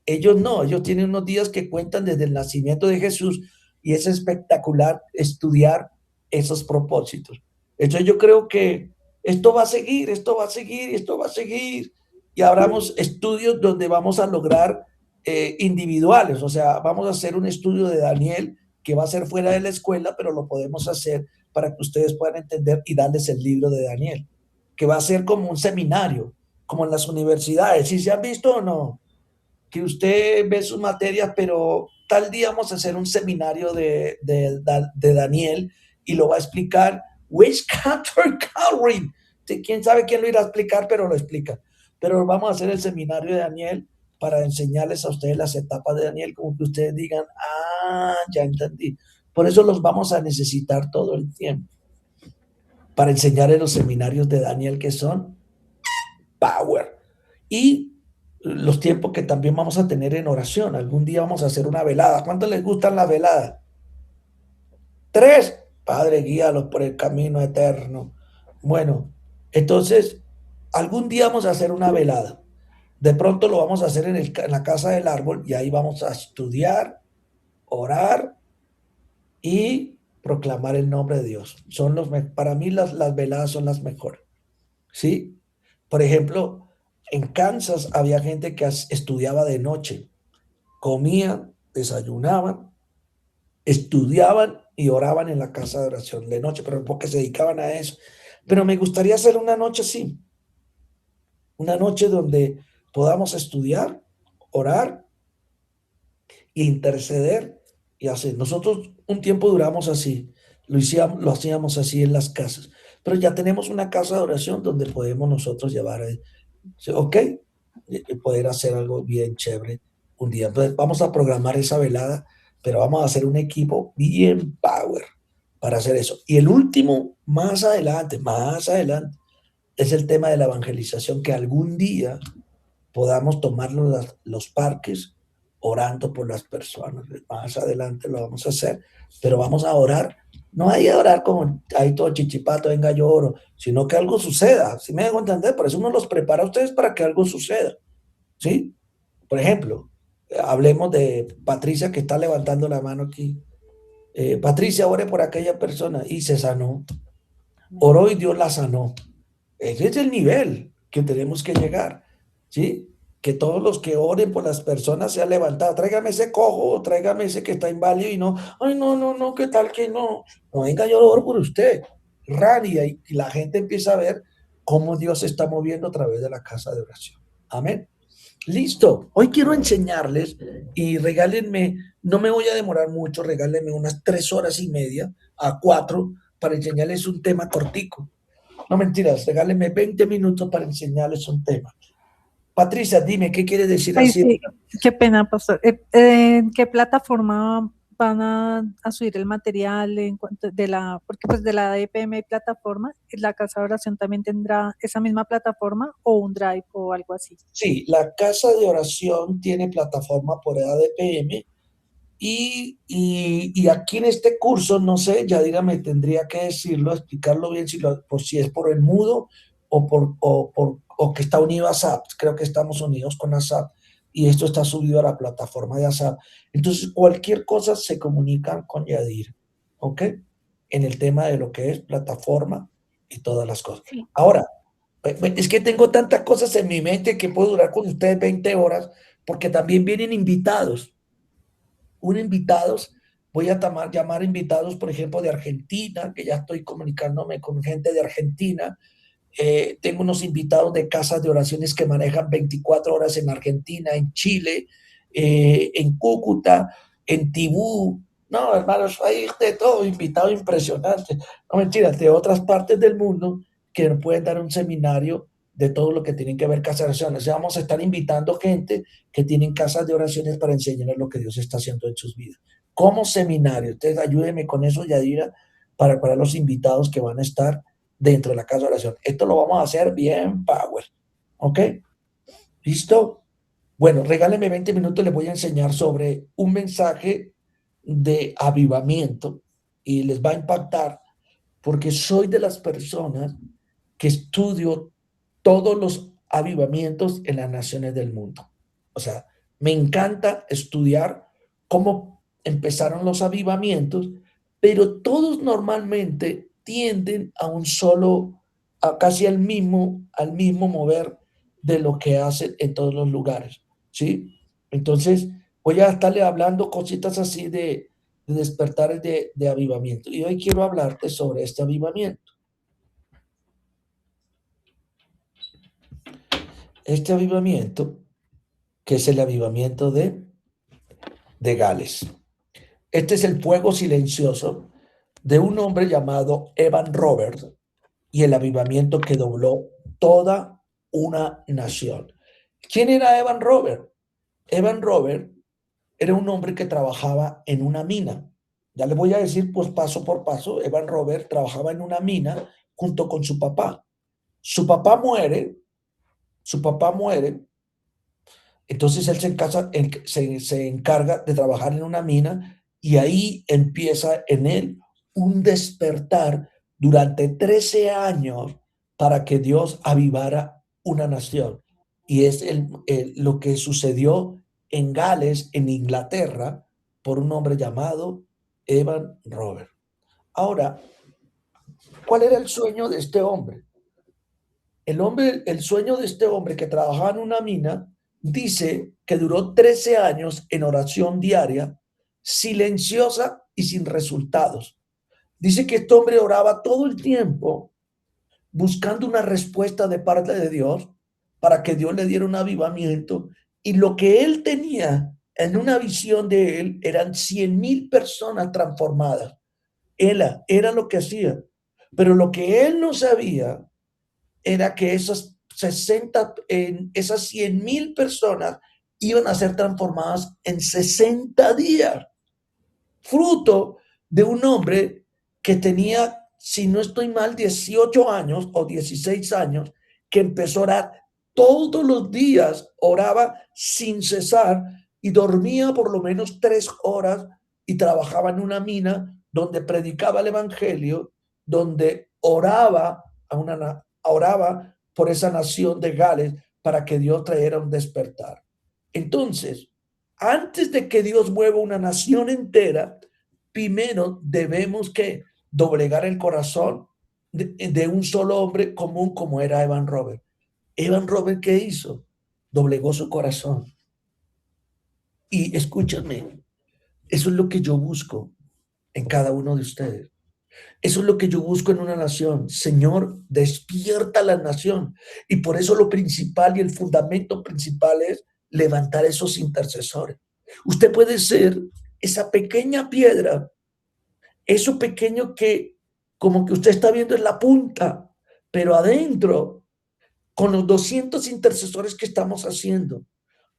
Ellos no, ellos tienen unos días que cuentan desde el nacimiento de Jesús y es espectacular estudiar esos propósitos. Entonces yo creo que esto va a seguir, esto va a seguir, esto va a seguir y abramos estudios donde vamos a lograr individuales, o sea, vamos a hacer un estudio de Daniel que va a ser fuera de la escuela, pero lo podemos hacer para que ustedes puedan entender y darles el libro de Daniel, que va a ser como un seminario, como en las universidades. ¿Sí se han visto o no? Que usted ve sus materias, pero tal día vamos a hacer un seminario de Daniel y lo va a explicar Wisconsin Calvin. Quién sabe quién lo irá a explicar, pero lo explica. Pero vamos a hacer el seminario de Daniel para enseñarles a ustedes las etapas de Daniel, como que ustedes digan, ah, ya entendí. Por eso los vamos a necesitar todo el tiempo, para enseñar en los seminarios de Daniel que son power. Y los tiempos que también vamos a tener en oración. Algún día vamos a hacer una velada. ¿Cuántos les gustan las veladas? Tres. Padre, guíalos por el camino eterno. Bueno, entonces, algún día vamos a hacer una velada. De pronto lo vamos a hacer en la casa del árbol y ahí vamos a estudiar, orar y proclamar el nombre de Dios. Para mí las veladas son las mejores. ¿Sí? Por ejemplo, en Kansas había gente que estudiaba de noche, comían, desayunaban, estudiaban y oraban en la casa de oración de noche, pero porque se dedicaban a eso. Pero me gustaría hacer una noche así, una noche donde podamos estudiar, orar e interceder y hacer. Nosotros un tiempo duramos así, lo hacíamos así en las casas, pero ya tenemos una casa de oración donde podemos nosotros llevar, ok, poder hacer algo bien chévere un día. Entonces vamos a programar esa velada, pero vamos a hacer un equipo bien power para hacer eso. Y el último, más adelante, es el tema de la evangelización, que algún día podamos tomar los parques orando por las personas. Más adelante lo vamos a hacer, pero vamos a orar. No hay a orar como ahí todo chichipato, venga yo oro, sino que algo suceda. ¿Sí me dejo entender? Por eso uno los prepara a ustedes para que algo suceda. ¿Sí? Por ejemplo, hablemos de Patricia que está levantando la mano aquí. Patricia, ore por aquella persona y se sanó. Oró y Dios la sanó. Ese es el nivel que tenemos que llegar, ¿sí? Que todos los que oren por las personas sean levantados. Tráigame ese cojo, tráigame ese que está inválido y no, ay, no, no, no, ¿qué tal que no? No, venga, yo oro por usted. Radia y la gente empieza a ver cómo Dios se está moviendo a través de la casa de oración. Amén. Listo. Hoy quiero enseñarles y regálenme, no me voy a demorar mucho, regálenme unas 3 horas y media a 4 para enseñarles un tema cortico. No mentiras, regálenme 20 minutos para enseñarles un tema. Patricia, dime, ¿qué quiere decir Ay, así? sí, qué pena, pastor. ¿En qué plataforma van a subir el material en cuanto de la, porque pues de la DPM hay plataforma, la casa de oración también tendrá esa misma plataforma o un Drive o algo así? Sí, la casa de oración tiene plataforma por ADPM y aquí en este curso, no sé, Yadira me tendría que decirlo, explicarlo bien, por si es por el mudo o que está unido a SAP. Creo que estamos unidos con ASAP y esto está subido a la plataforma de ASAP. Entonces, cualquier cosa se comunican con Yadira, ¿ok? En el tema de lo que es plataforma y todas las cosas. Sí. Ahora, es que tengo tantas cosas en mi mente que puedo durar con ustedes 20 horas porque también vienen invitados invitados, voy a llamar invitados, por ejemplo, de Argentina, que ya estoy comunicándome con gente de Argentina. Tengo unos invitados de casas de oraciones que manejan 24 horas en Argentina, en Chile, en Cúcuta, en Tibú. No, hermanos, hay de todo, invitado impresionante. No mentiras, de otras partes del mundo que nos pueden dar un seminario de todo lo que tienen que ver casas de oraciones. O sea, vamos a estar invitando gente que tienen casas de oraciones para enseñarles lo que Dios está haciendo en sus vidas. Como seminario, ustedes ayúdenme con eso, Yadira, para los invitados que van a estar dentro de la casa de oración. Esto lo vamos a hacer bien power. ¿Ok? ¿Listo? Bueno, regálenme 20 minutos, les voy a enseñar sobre un mensaje de avivamiento y les va a impactar porque soy de las personas que estudio todos los avivamientos en las naciones del mundo. O sea, Me encanta estudiar cómo empezaron los avivamientos, pero todos normalmente tienden a un solo, a casi al mismo mover de lo que hacen en todos los lugares, ¿sí? Entonces, voy a estarle hablando cositas así de despertares de avivamiento. Y hoy quiero hablarte sobre este avivamiento. Este avivamiento, que es el avivamiento de Gales. Este es el fuego silencioso de un hombre llamado Evan Roberts y el avivamiento que dobló toda una nación. ¿Quién era Evan Roberts? Evan Roberts era un hombre que trabajaba en una mina. Ya le voy a decir pues paso por paso. Evan Roberts trabajaba en una mina junto con su papá. Su papá muere, su papá muere. Entonces él se encarga de trabajar en una mina y ahí empieza en él un despertar durante 13 años para que Dios avivara una nación. Y es lo que sucedió en Gales, en Inglaterra, por un hombre llamado Evan Robert. Ahora, ¿cuál era el sueño de este hombre? El sueño de este hombre que trabajaba en una mina, dice que duró 13 años en oración diaria, silenciosa y sin resultados. Dice que este hombre oraba todo el tiempo buscando una respuesta de parte de Dios para que Dios le diera un avivamiento. Y lo que él tenía en una visión de él eran 100,000 personas transformadas. Era lo que hacía. Pero lo que él no sabía era que esas 100,000 personas iban a ser transformadas en 60 días, fruto de un hombre que tenía, si no estoy mal, 18 años o 16 años, que empezó a orar todos los días, oraba sin cesar y dormía por lo menos 3 horas y trabajaba en una mina donde predicaba el evangelio, donde oraba por esa nación de Gales para que Dios trajera un despertar. Entonces, antes de que Dios mueva una nación entera, primero debemos que doblegar el corazón de un solo hombre común como era Evan Robert. Evan Robert, ¿qué hizo? Doblegó su corazón. Y escúchame, eso es lo que yo busco en cada uno de ustedes. Eso es lo que yo busco en una nación. Señor, despierta la nación. Y por eso lo principal y el fundamento principal es levantar esos intercesores. Usted puede ser esa pequeña piedra, eso pequeño que como que usted está viendo en la punta, pero adentro, con los 200 intercesores que estamos haciendo,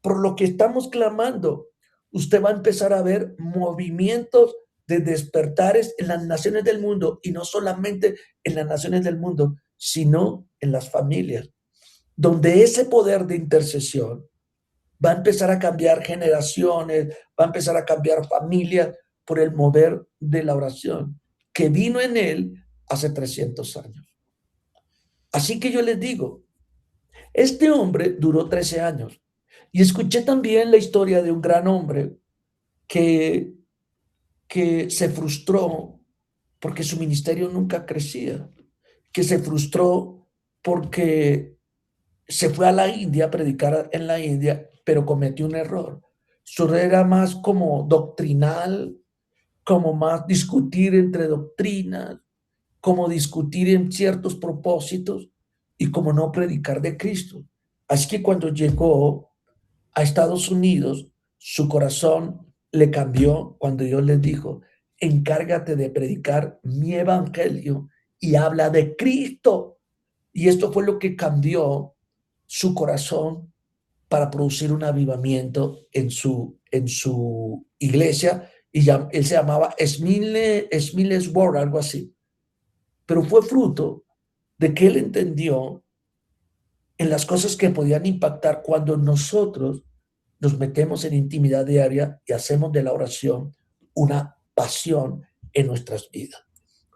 por lo que estamos clamando, usted va a empezar a ver movimientos de despertares en las naciones del mundo, y no solamente en las naciones del mundo, sino en las familias, donde ese poder de intercesión va a empezar a cambiar generaciones, va a empezar a cambiar familias por el mover de la oración que vino en él hace 300 años. Así que yo les digo, este hombre duró 13 años y escuché también la historia de un gran hombre que, que se frustró porque su ministerio nunca crecía, que se frustró porque se fue a la India a predicar en la India, pero cometió un error. Su error era más como doctrinal, como más discutir entre doctrinas, como discutir en ciertos propósitos y como no predicar de Cristo. Así que cuando llegó a Estados Unidos, su corazón le cambió cuando Dios le dijo, encárgate de predicar mi evangelio y habla de Cristo. Y esto fue lo que cambió su corazón para producir un avivamiento en su iglesia. Y ya, él se llamaba Smiles World, algo así. Pero fue fruto de que él entendió en las cosas que podían impactar cuando nosotros nos metemos en intimidad diaria y hacemos de la oración una pasión en nuestras vidas.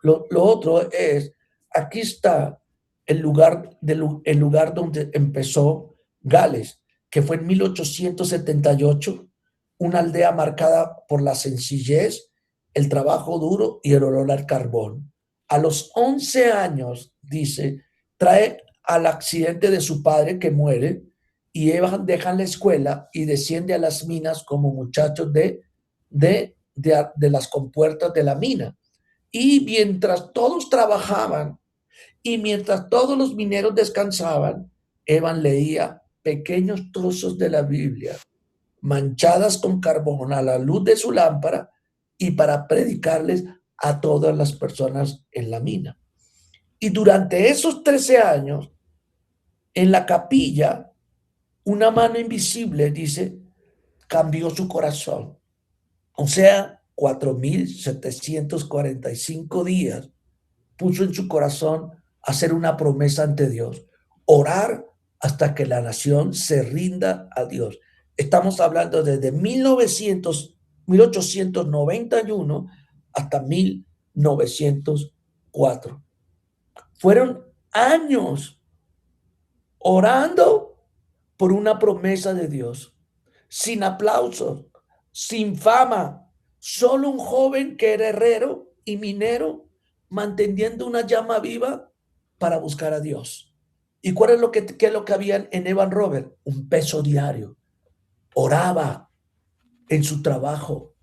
Lo otro es, aquí está el lugar donde empezó Gales. que fue en 1878, una aldea marcada por la sencillez, el trabajo duro y el olor al carbón. A los 11 años, dice, trae al accidente de su padre que muere y Evan deja la escuela y desciende a las minas como muchachos de las compuertas de la mina. Y mientras todos trabajaban y mientras todos los mineros descansaban, Evan leía pequeños trozos de la Biblia, manchadas con carbón a la luz de su lámpara y para predicarles a todas las personas en la mina. Y durante esos 13 años, en la capilla, una mano invisible, dice, cambió su corazón. O sea, 4,745 días puso en su corazón hacer una promesa ante Dios, orar hasta que la nación se rinda a Dios. Estamos hablando desde 1891 hasta 1904. Fueron años orando por una promesa de Dios, sin aplausos, sin fama, solo un joven que era herrero y minero manteniendo una llama viva para buscar a Dios. ¿Y cuál es qué es lo que había en Evan Robert? Un peso diario. Oraba en su trabajo,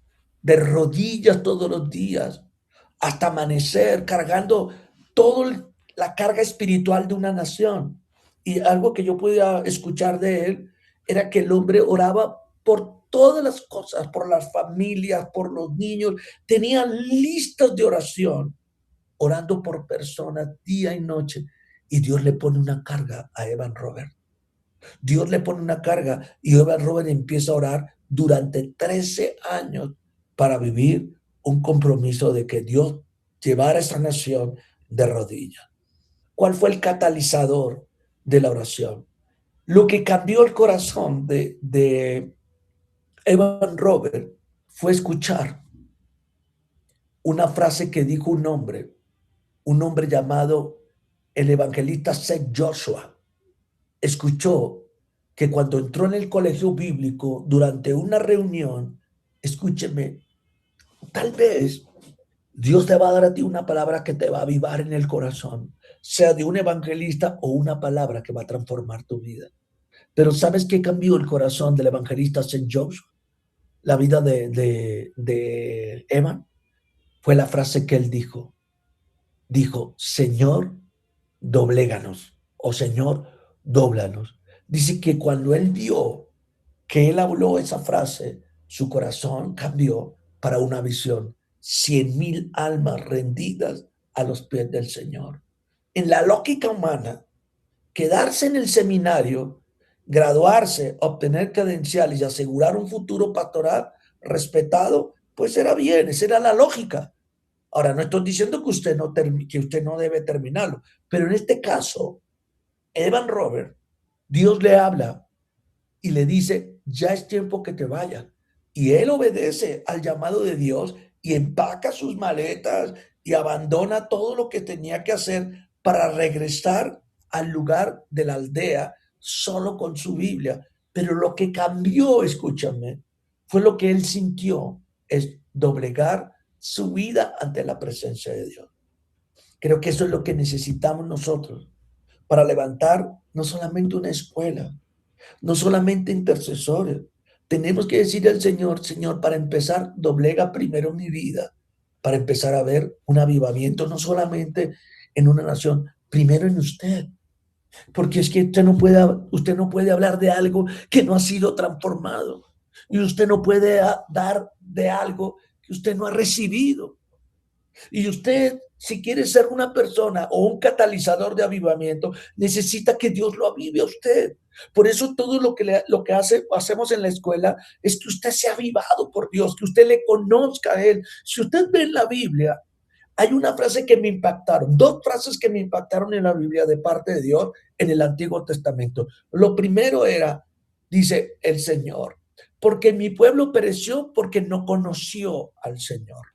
de rodillas todos los días, hasta amanecer, cargando toda la carga espiritual de una nación. Y algo que yo podía escuchar de él era que el hombre oraba por todas las cosas, por las familias, por los niños. Tenía listas de oración, orando por personas día y noche. Y Dios le pone una carga a Evan Robert. Dios le pone una carga y Evan Robert empieza a orar durante 13 años para vivir un compromiso de que Dios llevara a esa nación de rodillas. ¿Cuál fue el catalizador de la oración? Lo que cambió el corazón de Evan Robert fue escuchar una frase que dijo un hombre llamado el evangelista Seth Joshua. Escuchó que cuando entró en el colegio bíblico durante una reunión, escúcheme, tal vez Dios te va a dar a ti una palabra que te va a avivar en el corazón, sea de un evangelista o una palabra que va a transformar tu vida. Pero ¿sabes qué cambió el corazón del evangelista St. Joshua? La vida de Evan fue la frase que él dijo. Dijo, Señor, dobléganos, o Señor, dóblanos. Dice que cuando él vio que él habló esa frase, su corazón cambió para una visión. 100,000 almas rendidas a los pies del Señor. En la lógica humana, quedarse en el seminario, graduarse, obtener credenciales y asegurar un futuro pastoral respetado, pues era bien, esa era la lógica. Ahora, no estoy diciendo que usted no debe terminarlo, pero en este caso, Evan Robert, Dios le habla y le dice, ya es tiempo que te vayas. Y él obedece al llamado de Dios y empaca sus maletas y abandona todo lo que tenía que hacer para regresar al lugar de la aldea solo con su Biblia. Pero lo que cambió, escúchame, fue lo que él sintió, es doblegar su vida ante la presencia de Dios. Creo que eso es lo que necesitamos nosotros para levantar no solamente una escuela, no solamente intercesores. Tenemos que decirle al Señor, Señor, para empezar, doblega primero mi vida, para empezar a ver un avivamiento, no solamente en una nación, primero en usted. Porque es que usted no puede hablar de algo que no ha sido transformado. Y usted no puede dar de algo que usted no ha recibido. Y usted, si quiere ser una persona o un catalizador de avivamiento, necesita que Dios lo avive a usted. Por eso todo lo que hacemos en la escuela es que usted sea avivado por Dios, que usted le conozca a Él. Si usted ve en la Biblia, hay una frase que me impactaron, dos frases que me impactaron en la Biblia de parte de Dios en el Antiguo Testamento. Lo primero era, dice el Señor, porque mi pueblo pereció porque no conoció al Señor.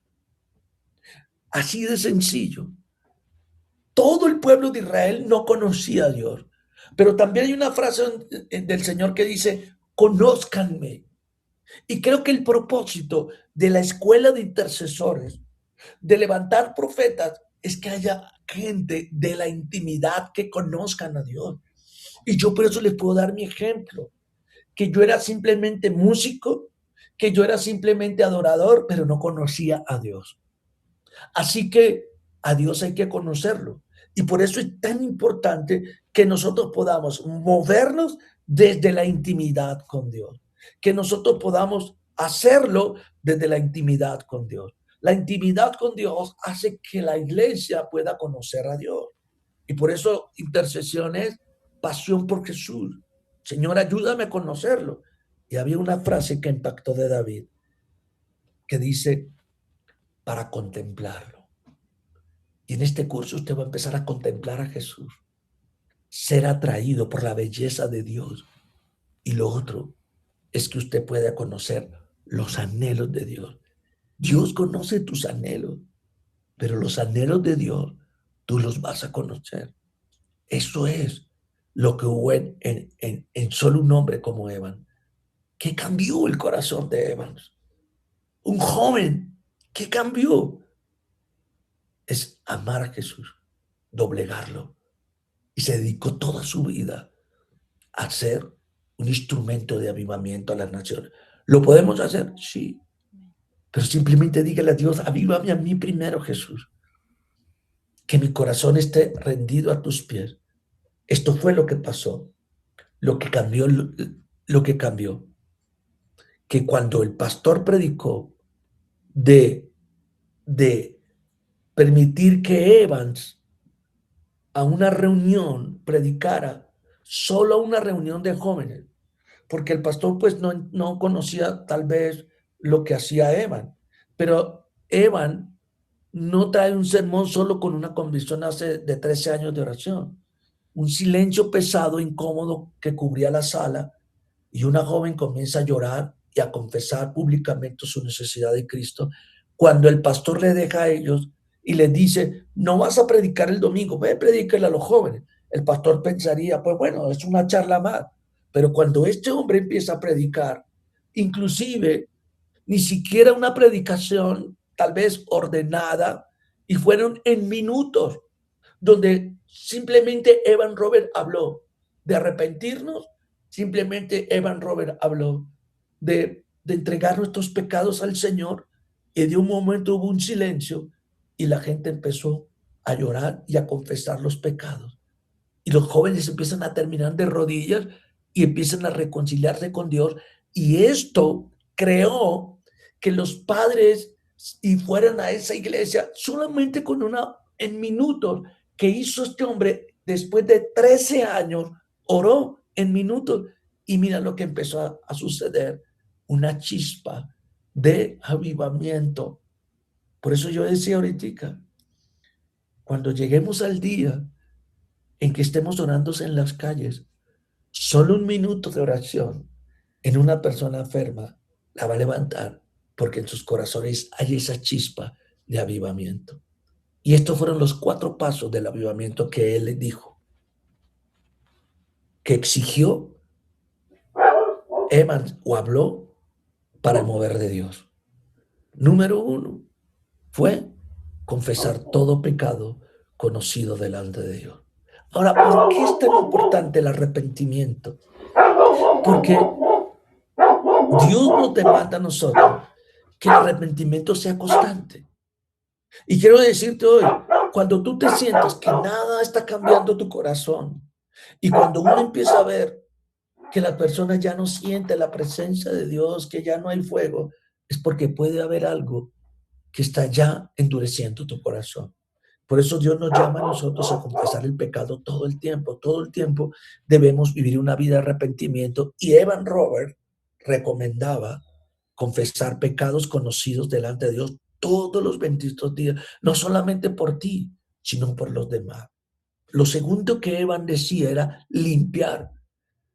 Así de sencillo. Todo el pueblo de Israel no conocía a Dios. Pero también hay una frase del Señor que dice, conózcanme. Y creo que el propósito de la escuela de intercesores, de levantar profetas, es que haya gente de la intimidad que conozcan a Dios. Y yo por eso les puedo dar mi ejemplo, que yo era simplemente músico, que yo era simplemente adorador, pero no conocía a Dios. Así que a Dios hay que conocerlo. Y por eso es tan importante que nosotros podamos movernos desde la intimidad con Dios, que nosotros podamos hacerlo desde la intimidad con Dios. La intimidad con Dios hace que la iglesia pueda conocer a Dios. Y por eso intercesión es pasión por Jesús. Señor, ayúdame a conocerlo. Y había una frase que impactó de David, que dice, para contemplarlo. Y en este curso usted va a empezar a contemplar a Jesús, ser atraído por la belleza de Dios. Y lo otro es que usted pueda conocer los anhelos de Dios. Dios conoce tus anhelos, pero los anhelos de Dios tú los vas a conocer. Eso es lo que hubo en solo un hombre como Evan, que cambió el corazón de Evans. Un joven que cambió es amar a Jesús, doblegarlo. Y se dedicó toda su vida a ser un instrumento de avivamiento a las naciones. ¿Lo podemos hacer? Sí. Pero simplemente dígale a Dios, avívame a mí primero, Jesús. Que mi corazón esté rendido a tus pies. Esto fue lo que pasó, lo que cambió, lo que cambió. Que cuando el pastor predicó de, de permitir que Evans a una reunión predicara, solo a una reunión de jóvenes, porque el pastor pues no conocía tal vez lo que hacía Evan, pero Evan no trae un sermón solo con una convicción hace de 13 años de oración, un silencio pesado, incómodo que cubría la sala y una joven comienza a llorar y a confesar públicamente su necesidad de Cristo, cuando el pastor le deja a ellos y les dice, no vas a predicar el domingo, ve, predíquele a los jóvenes. El pastor pensaría, pues bueno, es una charla más. Pero cuando este hombre empieza a predicar, inclusive ni siquiera una predicación tal vez ordenada, y fueron en minutos, donde simplemente Evan Robert habló de arrepentirnos, simplemente Evan Robert habló de entregar nuestros pecados al Señor, y de un momento hubo un silencio y la gente empezó a llorar y a confesar los pecados. Y los jóvenes empiezan a terminar de rodillas y empiezan a reconciliarse con Dios. Y esto creó que los padres y fueran a esa iglesia solamente con en minutos que hizo este hombre después de 13 años, oró en minutos y mira lo que empezó a suceder, una chispa de avivamiento. Por eso yo decía ahorita, cuando lleguemos al día en que estemos orando en las calles, solo un minuto de oración en una persona enferma la va a levantar, porque en sus corazones hay esa chispa de avivamiento. Y estos fueron los 4 pasos del avivamiento que él le dijo, que exigió Evans o habló para el mover de Dios. Número 1 fue confesar todo pecado conocido delante de Dios. Ahora, ¿por qué es tan importante el arrepentimiento? Porque Dios nos demanda a nosotros que el arrepentimiento sea constante. Y quiero decirte hoy, cuando tú te sientas que nada está cambiando tu corazón, y cuando uno empieza a ver que la persona ya no siente la presencia de Dios, que ya no hay fuego, es porque puede haber algo que está ya endureciendo tu corazón. Por eso Dios nos llama a nosotros a confesar el pecado todo el tiempo debemos vivir una vida de arrepentimiento. Y Evan Robert recomendaba confesar pecados conocidos delante de Dios todos los benditos días, no solamente por ti, sino por los demás. Lo segundo que Evan decía era limpiar,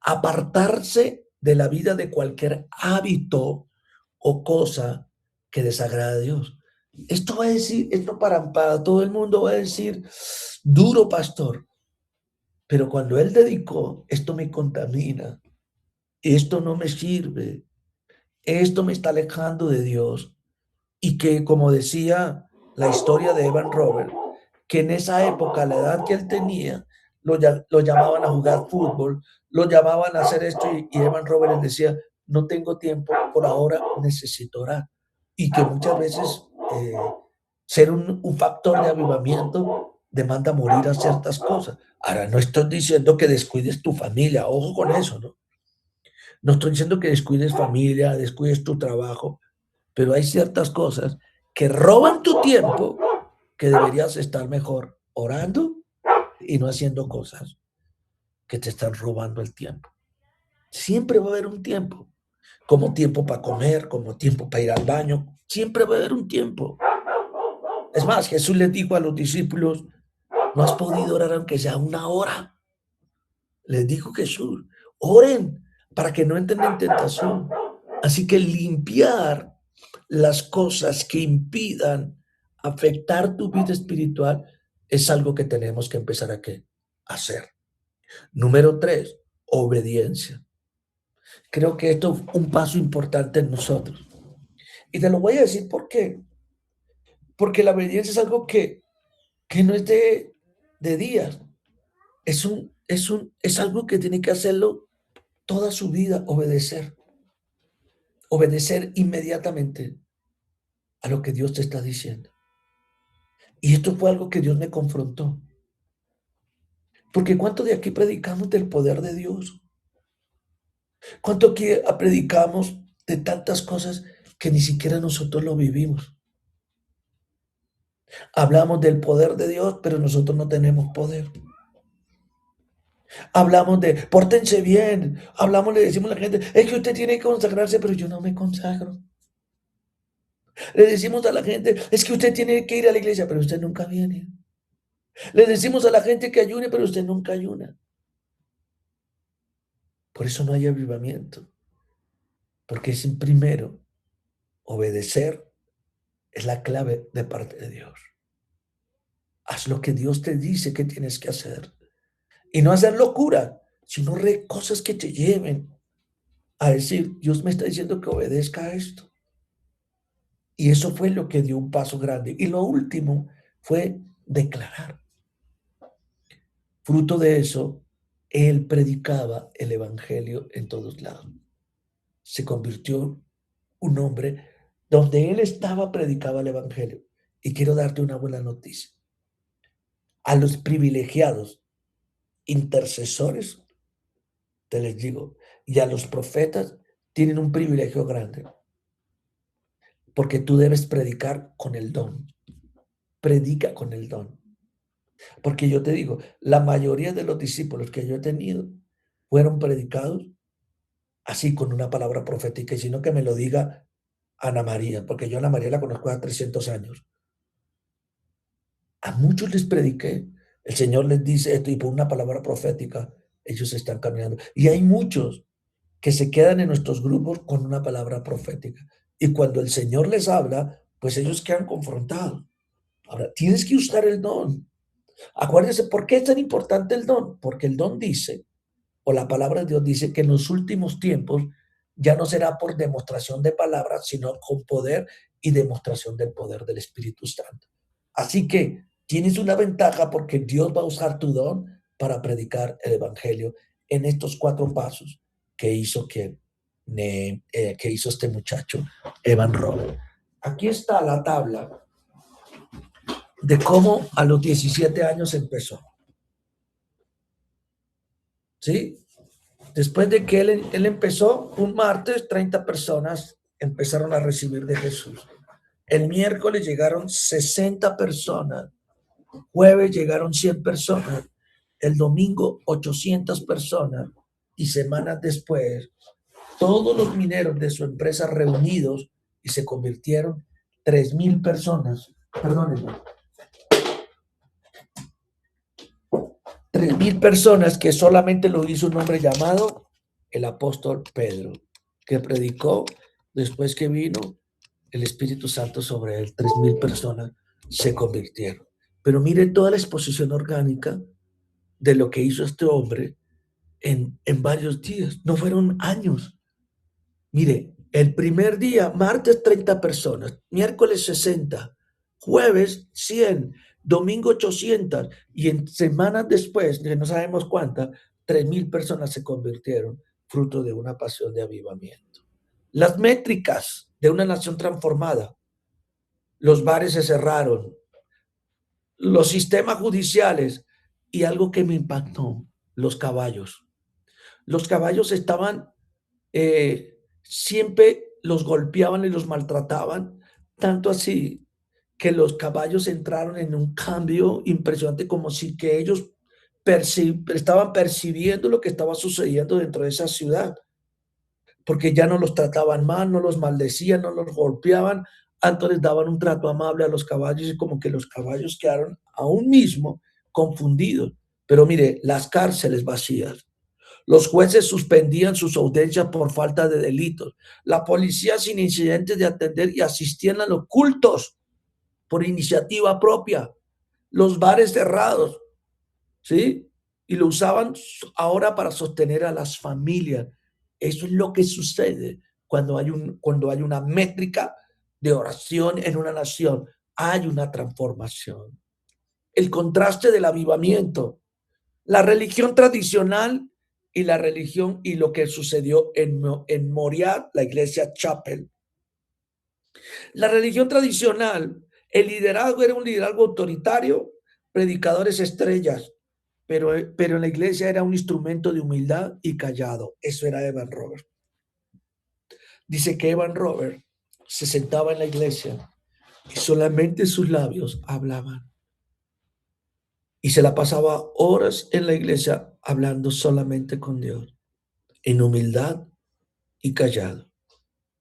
apartarse de la vida de cualquier hábito o cosa que desagrada a Dios. Esto va a decir, esto para todo el mundo va a decir, duro pastor, Pero cuando él dedicó, esto me contamina, esto no me sirve, esto me está alejando de Dios. Y que, como decía la historia de Evan Robert, que en esa época, a la edad que él tenía, lo llamaban a jugar fútbol, lo llamaban a hacer esto, y Evan Robert les decía, no tengo tiempo, por ahora necesito orar. Y que muchas veces ser un factor de avivamiento demanda morir a ciertas cosas. Ahora, no estoy diciendo que descuides tu familia, ojo con eso, ¿no? No estoy diciendo que descuides familia, descuides tu trabajo, pero hay ciertas cosas que roban tu tiempo que deberías estar mejor orando y no haciendo cosas que te están robando el tiempo. Siempre va a haber un tiempo, como tiempo para comer, como tiempo para ir al baño, siempre va a haber un tiempo. Es más, Jesús les dijo a los discípulos, no has podido orar aunque sea una hora. Les dijo Jesús, oren para que no entren en tentación. Así que limpiar las cosas que impidan afectar tu vida espiritual es algo que tenemos que empezar a hacer. Número 3, obediencia. Creo que esto es un paso importante en nosotros. Y te lo voy a decir por qué. Porque la obediencia es algo que no es de días. Es algo que tiene que hacerlo toda su vida, obedecer. Obedecer inmediatamente a lo que Dios te está diciendo. Y esto fue algo que Dios me confrontó. Porque ¿cuánto de aquí predicamos del poder de Dios? ¿Cuánto aquí predicamos de tantas cosas que ni siquiera nosotros lo vivimos? Hablamos del poder de Dios, pero nosotros no tenemos poder. Hablamos de, pórtense bien. Hablamos, le decimos a la gente, es que usted tiene que consagrarse, pero yo no me consagro. Le decimos a la gente, es que usted tiene que ir a la iglesia, pero usted nunca viene. Le decimos a la gente que ayune, pero usted nunca ayuna. Por eso no hay avivamiento. Porque es primero, obedecer es la clave de parte de Dios. Haz lo que Dios te dice que tienes que hacer. Y no hacer locura, sino cosas que te lleven a decir, Dios me está diciendo que obedezca a esto. Y eso fue lo que dio un paso grande. Y lo último fue declarar. Fruto de eso, él predicaba el evangelio en todos lados. Se convirtió un hombre donde él estaba, predicaba el evangelio. Y quiero darte una buena noticia. A los privilegiados, intercesores, te les digo, y a los profetas tienen un privilegio grande, porque tú debes predicar con el don. Predica con el don. Porque yo te digo, la mayoría de los discípulos que yo he tenido fueron predicados así con una palabra profética, y sino que me lo diga Ana María, porque yo a Ana María la conozco hace 300 años. A muchos les prediqué, el Señor les dice esto y por una palabra profética ellos están caminando. Y hay muchos que se quedan en nuestros grupos con una palabra profética. Y cuando el Señor les habla, pues ellos quedan confrontados. Ahora, tienes que usar el don. Acuérdense, ¿por qué es tan importante el don? Porque el don dice, o la palabra de Dios dice, que en los últimos tiempos ya no será por demostración de palabras, sino con poder y demostración del poder del Espíritu Santo. Así que tienes una ventaja porque Dios va a usar tu don para predicar el Evangelio en estos 4 pasos que hizo que hizo este muchacho, Evan Robert. Aquí está la tabla de cómo a los 17 años empezó. ¿Sí? Después de que él empezó, un martes, 30 personas empezaron a recibir de Jesús. El miércoles llegaron 60 personas. Jueves llegaron 100 personas. El domingo, 800 personas. Y semanas después, todos los mineros de su empresa reunidos y se convirtieron 3,000 personas. Perdónenme. 3,000 personas que solamente lo hizo un hombre llamado el apóstol Pedro, que predicó después que vino el Espíritu Santo sobre él. 3,000 personas se convirtieron. Pero mire toda la exposición orgánica de lo que hizo este hombre en varios días, no fueron años. Mire, el primer día, martes 30 personas, miércoles 60, jueves 100, domingo 800 y en semanas después, que no sabemos cuántas, 3,000 personas se convirtieron fruto de una pasión de avivamiento. Las métricas de una nación transformada, los bares se cerraron, los sistemas judiciales y algo que me impactó, los caballos. Los caballos estaban siempre los golpeaban y los maltrataban, tanto así que los caballos entraron en un cambio impresionante, como si que ellos estaban percibiendo lo que estaba sucediendo dentro de esa ciudad, porque ya no los trataban mal, no los maldecían, no los golpeaban, antes les daban un trato amable a los caballos y como que los caballos quedaron aún mismo confundidos. Pero mire, las cárceles vacías, los jueces suspendían sus audiencias por falta de delitos. La policía sin incidentes de atender y asistían a los cultos por iniciativa propia. Los bares cerrados, ¿sí? Y lo usaban ahora para sostener a las familias. Eso es lo que sucede cuando hay una métrica de oración en una nación. Hay una transformación. El contraste del avivamiento, la religión tradicional y la religión y lo que sucedió en Moriah, la iglesia Chapel. La religión tradicional, el liderazgo era un liderazgo autoritario, predicadores estrellas, pero en la iglesia era un instrumento de humildad y callado. Eso era Evan Robert. Dice que Evan Robert se sentaba en la iglesia y solamente sus labios hablaban. Y se la pasaba horas en la iglesia hablando solamente con Dios, en humildad y callado.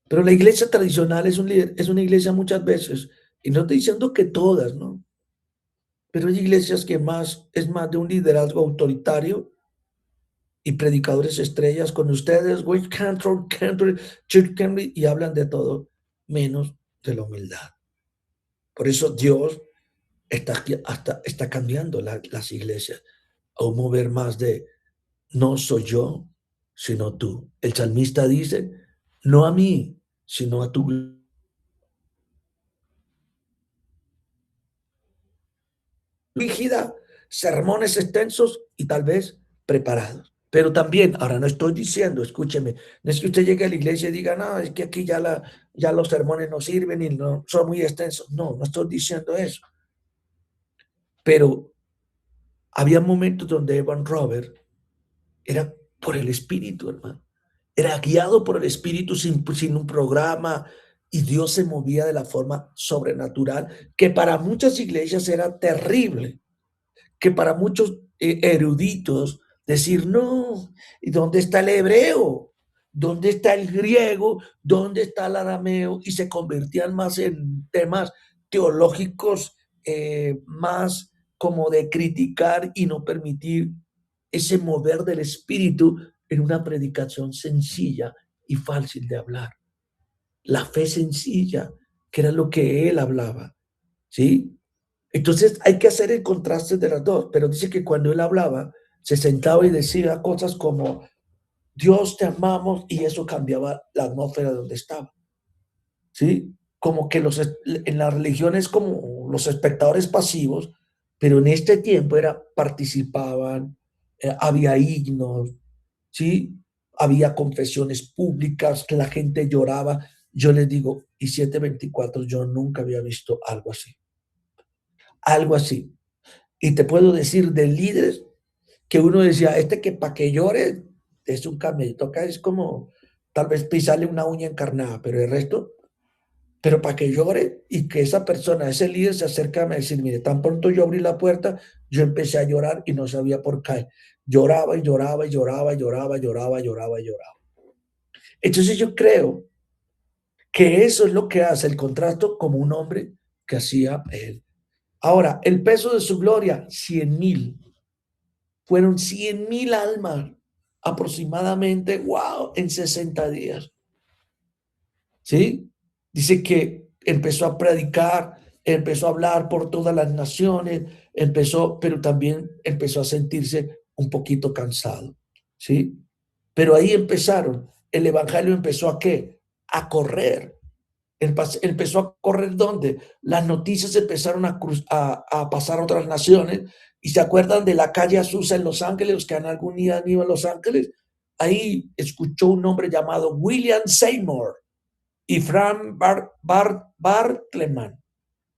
Pero la iglesia tradicional es una iglesia muchas veces, y no estoy diciendo que todas, ¿no? Pero hay iglesias que es más de un liderazgo autoritario y predicadores estrellas con ustedes, Wade Cantor, Chuck Henry, y hablan de todo, menos de la humildad. Por eso Dios está cambiando las iglesias a un mover más de no soy yo, sino tú. El salmista dice, no a mí, sino a tu rígida, sermones extensos y tal vez preparados. Pero también, ahora no estoy diciendo, escúcheme, no es que usted llegue a la iglesia y diga, no, es que aquí ya los sermones no sirven y no son muy extensos. No, no estoy diciendo eso. Pero había momentos donde Evan Robert era por el Espíritu, hermano. Era guiado por el Espíritu sin un programa y Dios se movía de la forma sobrenatural, que para muchas iglesias era terrible, que para muchos eruditos decir, no, ¿y dónde está el hebreo? ¿Dónde está el griego? ¿Dónde está el arameo? Y se convertían más en temas teológicos, más como de criticar y no permitir ese mover del espíritu en una predicación sencilla y fácil de hablar. La fe sencilla, que era lo que él hablaba, ¿sí? Entonces hay que hacer el contraste de las dos, pero dice que cuando él hablaba, se sentaba y decía cosas como, Dios te amamos, y eso cambiaba la atmósfera donde estaba, ¿sí? Como que en la religión es como los espectadores pasivos, pero en este tiempo participaban, había himnos, ¿sí? Había confesiones públicas, que la gente lloraba. Yo les digo, y 724, yo nunca había visto algo así. Algo así. Y te puedo decir de líderes que uno decía, que para que llore es un camello. Acá es como tal vez pisarle una uña encarnada, pero el resto, pero para que llore y que esa persona, ese líder se acerca a decir, mire, tan pronto yo abrí la puerta, yo empecé a llorar y no sabía por qué. Lloraba y lloraba y lloraba y lloraba, lloraba, lloraba y lloraba. Entonces yo creo que eso es lo que hace el contraste como un hombre que hacía él. Ahora, el peso de su gloria, 100,000. Fueron 100,000 almas aproximadamente, wow, en 60 días. ¿Sí? Dice que empezó a predicar empezó a hablar por todas las naciones, pero también empezó a sentirse un poquito cansado, ¿sí? Pero ahí empezaron, el evangelio empezó ¿a qué? A correr. Empezó a correr ¿dónde? Las noticias empezaron a pasar a otras naciones. Y se acuerdan de la calle Azusa en Los Ángeles, los que han algún día han ido a Los Ángeles. Ahí escuchó un hombre llamado William Seymour y Frank Barclayman.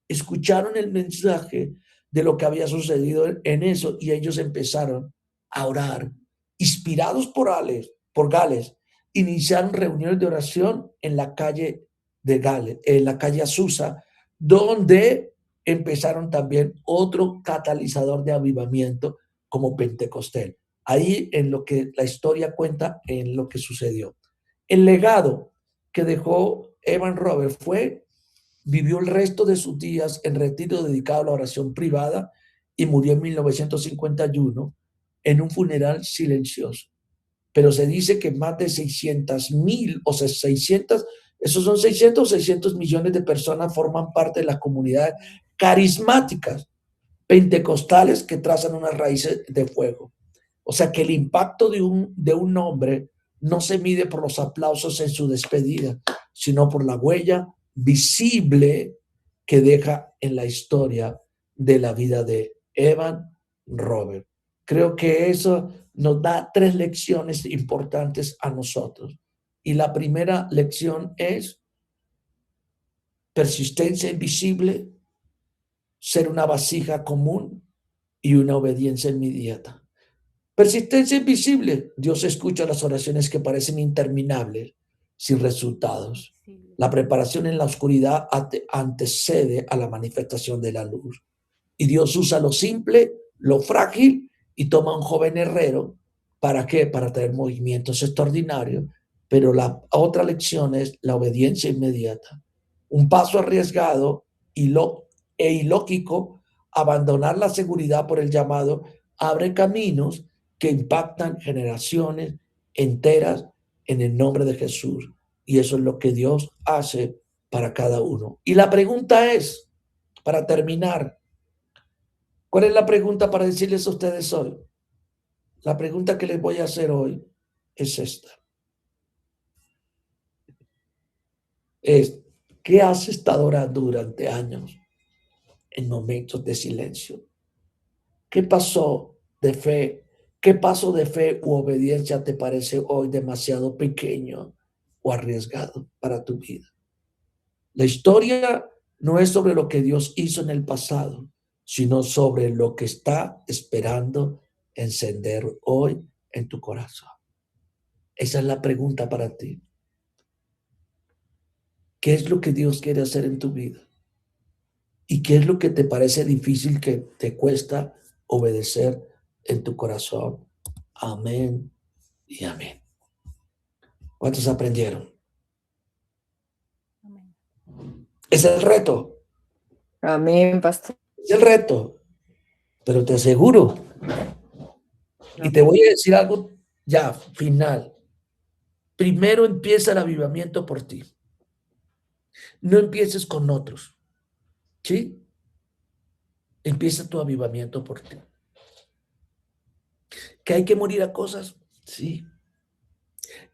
Escucharon el mensaje de lo que había sucedido en eso y ellos empezaron a orar. Inspirados por Gales, iniciaron reuniones de oración en la calle de Gales, en la calle Azusa, donde empezaron también otro catalizador de avivamiento como Pentecostés. Ahí en lo que la historia cuenta, en lo que sucedió. El legado que dejó Evan Roberts vivió el resto de sus días en retiro dedicado a la oración privada y murió en 1951 en un funeral silencioso. Pero se dice que más de 600,000 o 600, esos son 600 millones de personas forman parte de las comunidades carismáticas pentecostales que trazan unas raíces de fuego. O sea que el impacto de un hombre no se mide por los aplausos en su despedida, sino por la huella visible que deja en la historia de la vida de Evan Robert. Creo que eso nos da 3 lecciones importantes a nosotros. Y la primera lección es persistencia invisible, ser una vasija común y una obediencia inmediata. Persistencia invisible. Dios escucha las oraciones que parecen interminables, sin resultados. La preparación en la oscuridad antecede a la manifestación de la luz. Y Dios usa lo simple, lo frágil, y toma a un joven herrero. ¿Para qué? Para traer movimientos extraordinarios. Pero la otra lección es la obediencia inmediata. Un paso arriesgado e ilógico, abandonar la seguridad por el llamado, abre caminos que impactan generaciones enteras en el nombre de Jesús. Y eso es lo que Dios hace para cada uno. Y la pregunta es, para terminar, ¿cuál es la pregunta para decirles a ustedes hoy? La pregunta que les voy a hacer hoy es esta. ¿Qué has estado orando durante años en momentos de silencio? ¿Qué pasó de fe? ¿Qué paso de fe u obediencia te parece hoy demasiado pequeño o arriesgado para tu vida? La historia no es sobre lo que Dios hizo en el pasado, sino sobre lo que está esperando encender hoy en tu corazón. Esa es la pregunta para ti. ¿Qué es lo que Dios quiere hacer en tu vida? ¿Y qué es lo que te parece difícil, que te cuesta obedecer en tu corazón? Amén y amén. ¿Cuántos aprendieron? Amén. Es el reto. Amén, pastor. Es el reto. Pero te aseguro, y te voy a decir algo ya, final. Primero empieza el avivamiento por ti. No empieces con otros. ¿Sí? Empieza tu avivamiento por ti. ¿Que hay que morir a cosas? Sí.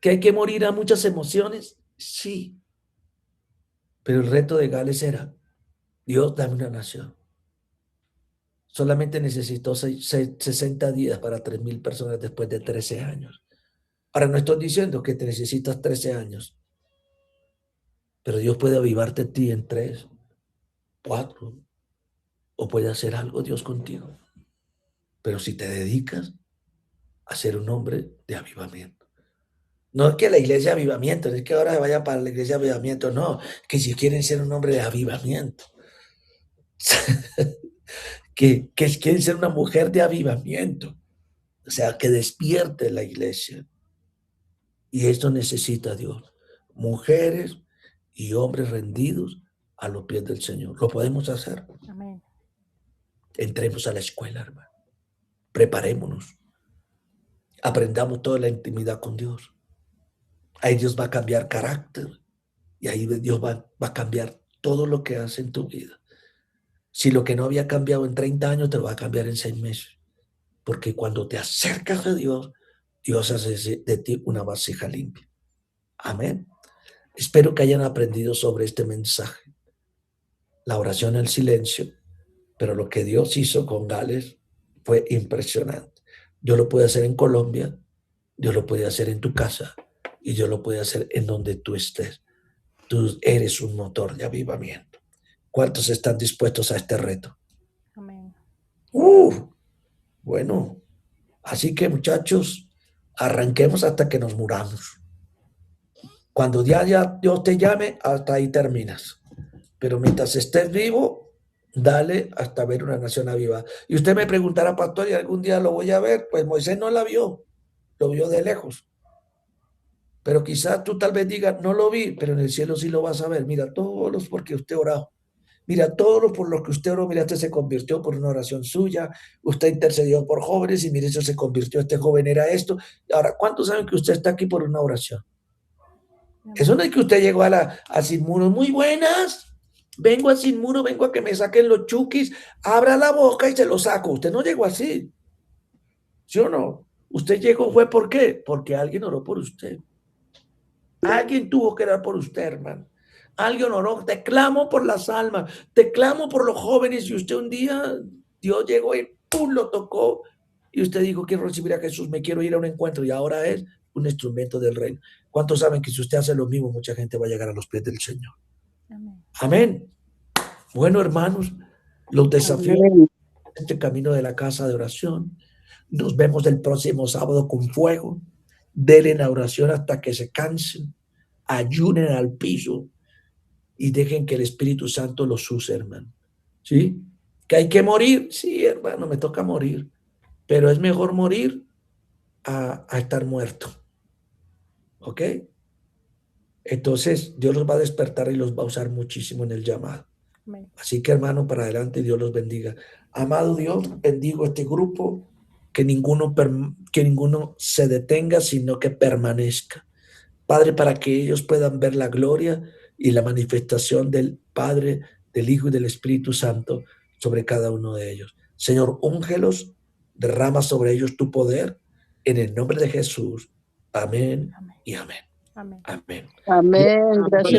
¿Que hay que morir a muchas emociones? Sí. Pero el reto de Gales era, Dios, dame una nación. Solamente necesitó 60 días para 3,000 personas después de 13 años. Ahora no estoy diciendo que te necesitas 13 años, pero Dios puede avivarte a ti en 3, 4, o puede hacer algo Dios contigo. Pero si te dedicas a ser un hombre de avivamiento. No es que la iglesia de avivamiento, no es que ahora vaya para la iglesia de avivamiento, no, que si quieren ser un hombre de avivamiento. que quieren ser una mujer de avivamiento. O sea, que despierte la iglesia. Y esto necesita Dios. Mujeres y hombres rendidos a los pies del Señor. Lo podemos hacer. Amén. Entremos a la escuela, hermano. Preparémonos. Aprendamos toda la intimidad con Dios. Ahí Dios va a cambiar carácter. Y ahí Dios va a cambiar todo lo que hace en tu vida. Si lo que no había cambiado en 30 años te lo va a cambiar en 6 meses. Porque cuando te acercas a Dios, Dios hace de ti una vasija limpia. Amén. Espero que hayan aprendido sobre este mensaje. La oración en el silencio, pero lo que Dios hizo con Gales fue impresionante. Dios lo puede hacer en Colombia, Dios lo puede hacer en tu casa y Dios lo puede hacer en donde tú estés. Tú eres un motor de avivamiento. ¿Cuántos están dispuestos a este reto? Amén. Bueno, así que muchachos, arranquemos hasta que nos muramos. Cuando ya Dios te llame, hasta ahí terminas. Pero mientras estés vivo, dale hasta ver una nación avivada. Y usted me preguntará, pastor, ¿y algún día lo voy a ver? Pues Moisés no la vio, lo vio de lejos. Pero quizás tú tal vez digas, no lo vi, pero en el cielo sí lo vas a ver. Mira, todos los porque usted oró. Mira, todos los por los que usted oró, mira, este se convirtió por una oración suya. Usted intercedió por jóvenes y mire, eso se convirtió, este joven era esto. Ahora, ¿cuántos saben que usted está aquí por una oración? Eso no es que usted llegó a Sin Muros, muy buenas. Vengo a Sin Muro, vengo a que me saquen los chukis, abra la boca y se lo saco. Usted no llegó así. ¿Sí o no? Usted llegó fue ¿por qué? Porque alguien oró por usted. Alguien tuvo que orar por usted, hermano. Alguien oró. Te clamo por las almas, te clamo por los jóvenes. Y usted un día, Dios llegó y ¡pum! Lo tocó. Y usted dijo, quiero recibir a Jesús, me quiero ir a un encuentro. Y ahora es un instrumento del reino. ¿Cuántos saben que si usted hace lo mismo, mucha gente va a llegar a los pies del Señor? Amén. Amén. Bueno, hermanos, los desafíos de este camino de la casa de oración. Nos vemos el próximo sábado con fuego. Denle la oración hasta que se cansen. Ayunen al piso y dejen que el Espíritu Santo los use, hermano. ¿Sí? ¿Que hay que morir? Sí, hermano, me toca morir. Pero es mejor morir a estar muerto. ¿Ok? Entonces, Dios los va a despertar y los va a usar muchísimo en el llamado. Amén. Así que, hermano, para adelante, Dios los bendiga. Amado Dios, bendigo este grupo, que ninguno se detenga, sino que permanezca. Padre, para que ellos puedan ver la gloria y la manifestación del Padre, del Hijo y del Espíritu Santo sobre cada uno de ellos. Señor, úngelos, derrama sobre ellos tu poder, en el nombre de Jesús. Amén, amén. Y amén. Amén. Amén. Gracias.